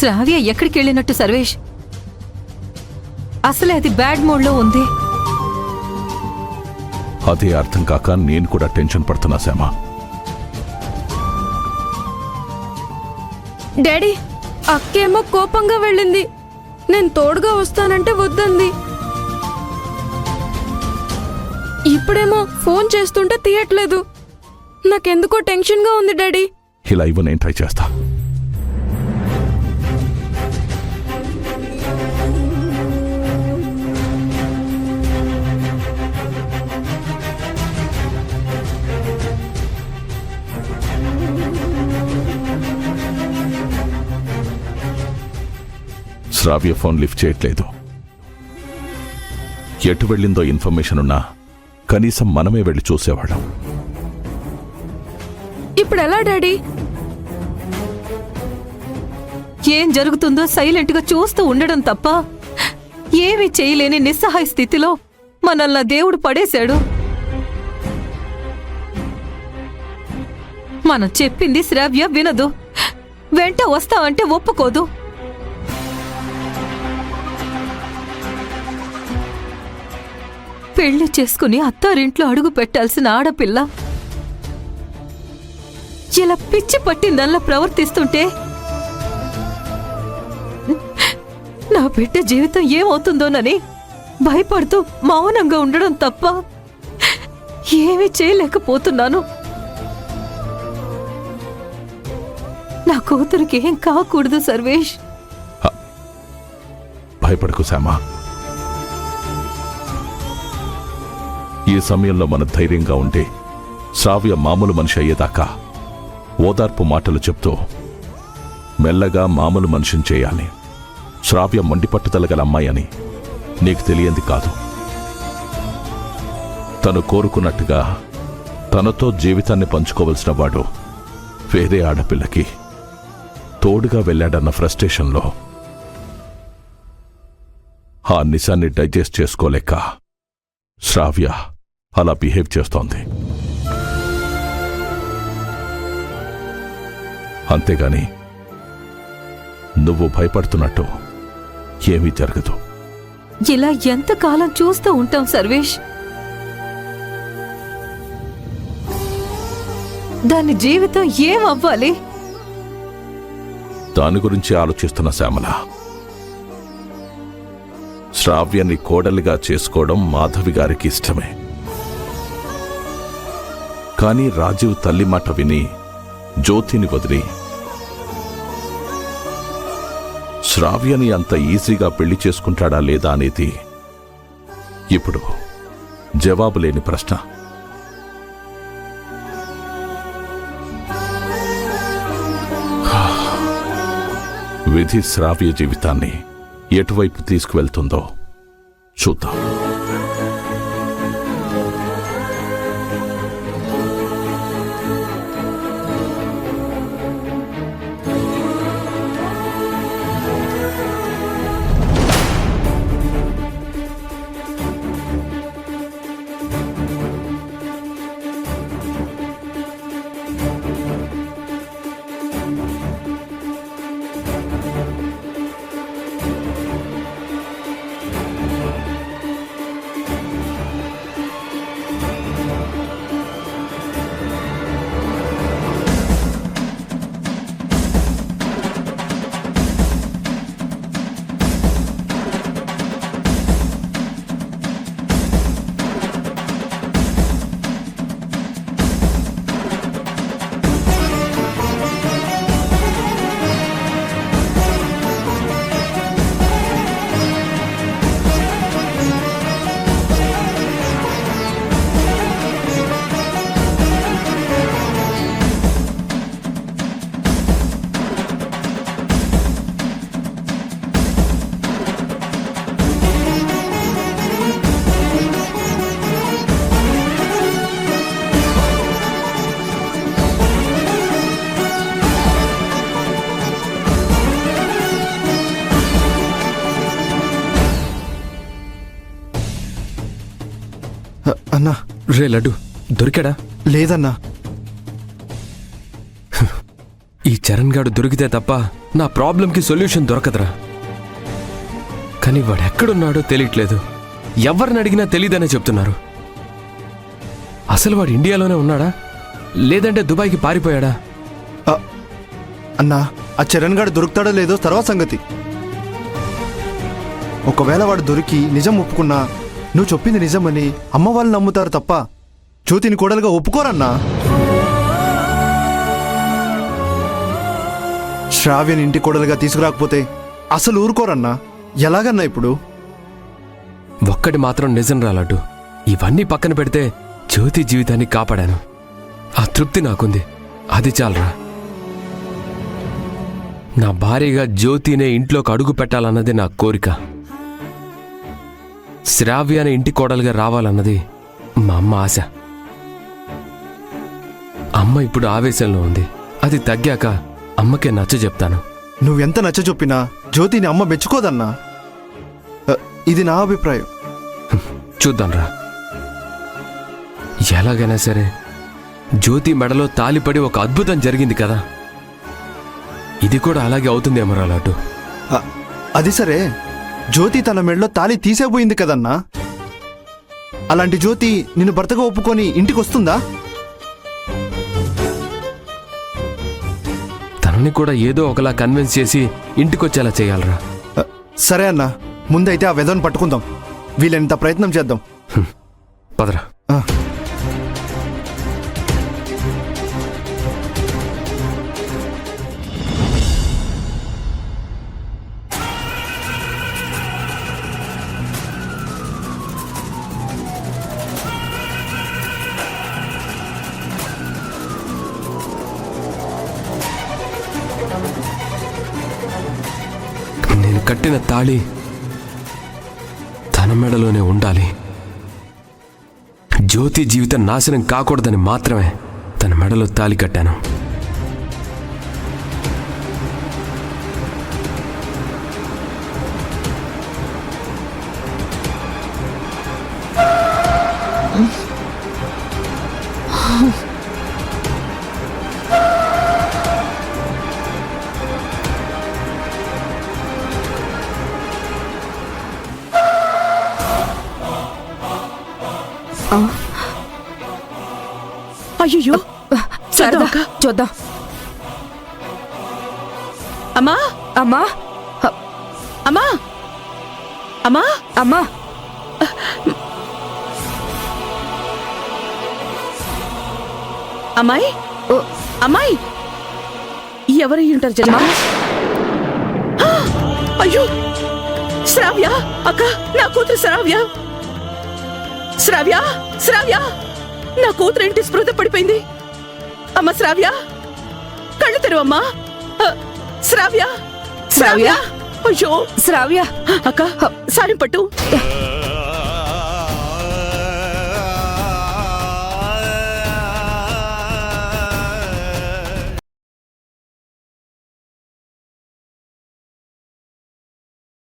శ్రావ్య ఎక్కడికి వెళ్ళినట్టు సర్వేష్? అసలే అది బ్యాడ్ మూడ్లో ఉంది. అదే అర్థం కాక నేను కూడా టెన్షన్ పడుతున్నా శ్యామ. డాడీ, అక్కేమో కోపంగా వెళ్ళింది. నేను తోడుగా వస్తానంటే వద్దంది. ఇప్పుడేమో ఫోన్ చేస్తుంటే తీయట్లేదు. నాకెందుకో టెన్షన్గా ఉంది డాడీ. ఇలా ఇవ్వ, నేను ట్రై చేస్తా. శ్రావ్య ఫోన్ లిఫ్ట్ చేయట్లేదు. ఎటు వెళ్ళిందో ఇన్ఫర్మేషన్ ఉన్నా కనీసం మనమే వెళ్ళి చూసేవాళ్ళం. ఇప్పుడు ఎలా డాడీ? ఏం జరుగుతుందో సైలెంట్గా చూస్తూ ఉండడం తప్ప ఏమీ చేయలేని నిస్సహాయ స్థితిలో మనల్ని దేవుడు పడేశాడు. మనం చెప్పింది శ్రావ్య వినదు. వెంట వస్తావంటే ఒప్పుకోదు. పెళ్లి చేసుకుని అత్తారింట్లో అడుగు పెట్టాల్సిన ఆడపిల్ల ఇలా పిచ్చి పట్టిందల్లా ప్రవర్తిస్తుంటే నా బిడ్డ జీవితం ఏమవుతుందోనని భయపడుతూ మౌనంగా ఉండడం తప్ప ఏమీ చేయలేకపోతున్నాను. నా కూతురికి ఏం కాకూడదు సర్వేష్. భయపడకు శ్యామా. ఈ సమయంలో మన ధైర్యంగా ఉంటే శ్రావ్య మామూలు మనిషి అయ్యేదాకా ఓదార్పు మాటలు చెప్తూ మెల్లగా మామూలు మనిషిని చేయాలి. శ్రావ్య మొండి పట్టుదల గల అమ్మాయి అని నీకు తెలియంది కాదు. తను కోరుకున్నట్టుగా తనతో జీవితాన్ని పంచుకోవలసిన వాడు వేరే ఆడపిల్లకి తోడుగా వెళ్ళాడన్న ఫ్రస్ట్రేషన్లో ఆ నిజాన్ని డైజెస్ట్ చేసుకోలేక శ్రావ్య అలా బిహేవ్ చేస్తోంది. అంతేగాని నువ్వు భయపడుతున్నట్టు ఏమీ జరగదు. ఇలా ఎంతకాలం చూస్తూ ఉంటాం సర్వేష్? దాని జీవితం ఏమవ్వాలి? దాని గురించి ఆలోచిస్తున్న శ్యామల, శ్రావ్యాన్ని కోడలిగా చేసుకోవడం మాధవి గారికి ఇష్టమే. కానీ రాజీవ్ తల్లి మాట విని జ్యోతిని వదిలి శ్రావ్యని అంత ఈజీగా పెళ్లి చేసుకుంటాడా లేదా అనేది ఇప్పుడు జవాబు లేని ప్రశ్న. విధి శ్రావ్య జీవితాన్ని ఎటువైపు తీసుకువెళ్తుందో చూద్దాం. అన్నా, రే లడ్డు దొరికాడా? లేదన్నా. ఈ చరణ్ గాడు దొరికితే తప్ప నా ప్రాబ్లంకి సొల్యూషన్ దొరకదురా. కానీ వాడు ఎక్కడున్నాడో తెలియట్లేదు. ఎవరిని అడిగినా తెలీదనే చెప్తున్నారు. అసలు వాడు ఇండియాలోనే ఉన్నాడా లేదంటే దుబాయ్కి పారిపోయాడా? అన్నా, ఆ చరణ్ గాడు దొరుకుతాడో లేదో తర్వాత సంగతి. ఒకవేళ వాడు దొరికి నిజం ఒప్పుకున్నా నువ్వు చెప్పింది నిజమని అమ్మ వాళ్ళు నమ్ముతారు తప్ప జ్యోతిని కోడలుగా ఒప్పుకోరన్నా. శ్రావ్యని ఇంటి కోడలుగా తీసుకురాకపోతే అసలు ఊరుకోరన్నా. ఎలాగన్నా ఇప్పుడు? ఒక్కటి మాత్రం నిజం రాలడ్డు, ఇవన్నీ పక్కన పెడితే జ్యోతి జీవితాన్ని కాపాడాను. ఆ తృప్తి నాకుంది, అది చాలరా. నా భార్యగా జ్యోతినే ఇంట్లోకి అడుగు పెట్టాలన్నది నా కోరిక. శ్రావ్యాన్ని ఇంటి కోడలుగా రావాలన్నది మా అమ్మ ఆశ. అమ్మ ఇప్పుడు ఆవేశంలో ఉంది. అది తగ్గాక అమ్మకే నచ్చ చెప్తాను. నువ్వెంత నచ్చ చెప్పినా జ్యోతిని అమ్మ మెచ్చుకోదన్నా. ఇది నా అభిప్రాయం. చూద్దాంరా. ఎలాగైనా సరే జ్యోతి మెడలో తాలిపడి ఒక అద్భుతం జరిగింది కదా, ఇది కూడా అలాగే అవుతుందేమో రాలాటు. అది సరే, జ్యోతి తన మెడలో తాళి తీసేపోయింది కదన్నా. అలాంటి జ్యోతి నిన్ను భర్తగా ఒప్పుకొని ఇంటికి వస్తుందా? తనని కూడా ఏదో ఒకలా కన్విన్స్ చేసి ఇంటికొచ్చేలా చేయాలరా. సరే అన్నా, ముందైతే ఆ వెధవని పట్టుకుందాం. వీళ్ళెంత ప్రయత్నం చేద్దాం. పదరా. నేను కట్టిన తాళి తన మెడలోనే ఉండాలి. జ్యోతి జీవితం నాశనం కాకూడదని మాత్రమే తన మెడలో తాళి కట్టాను. అయ్యో, చూద్దాం. అమ్మా అమ్మా అమ్మా అమ్మా అమ్మా అమ్మాయి, అమ్మాయి, ఎవరై ఉంటారు జన్మ? అయ్యో, శ్రావ్య అక్క, నా కూతురు శ్రావ్య. శ్రావ్య, శ్రావ్య, నా కూతురు ఏంటి స్పృహ పడిపోయింది. అమ్మ శ్రావ్య, కళ్ళు తెరువు అమ్మా. శ్రావ్య, శ్రావ్య, అయ్యో శ్రావ్య అక్క, సాయం పట్టు.